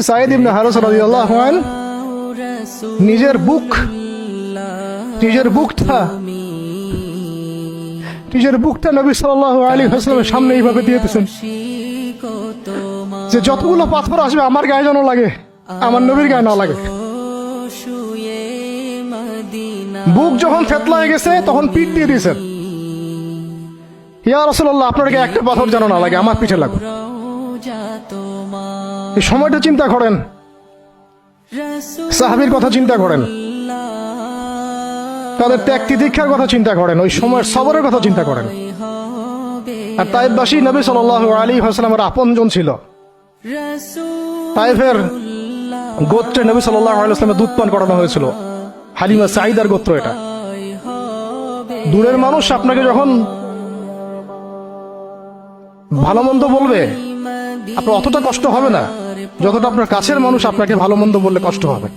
সাঈদ ইবনে হারিস রাদিয়াল্লাহু আনহু নিজের বুকটা নবী সাল্লাল্লাহু আলাইহি ওয়াসাল্লামের সামনে এইভাবে দিয়েছেন যে যতগুলো পাথর আসবে আমার গায়ে যেন লাগে, আমার নবীর গায়ে না লাগে। বুক যখন থেতলায় গেছে তখন পিঠ দিয়ে দিয়েছেন, ইয়া রাসূলুল্লাহ আপনার গায়ে একটা পাথর যেন না লাগে, আমার পিঠে লাগুক। এই সময়টা চিন্তা করেন, সাহাবীর কথা চিন্তা করেন, তাদের ত্যাগ তিতিক্ষার কথা চিন্তা করেন, ওই সময়ের সবরের কথা চিন্তা করেন। আর তায়েফবাসী নবী সাল্লাল্লাহু আলাইহি ওয়াসাল্লামের আপনজন ছিল। তায়েফের গোত্রে নবী সাল্লাল্লাহু আলাইহি ওয়াসাল্লামের দুধ পান করানো হয়েছিল, হালিমা সাঈদার গোত্র এটা। দূরের মানুষ আপনাকে যখন ভালো মন্দ বলবে আপনার অতটা কষ্ট হবে না যতটা আপনার কাছের মানুষ আপনাকে ভালো মন্দ বললে কষ্ট হবে।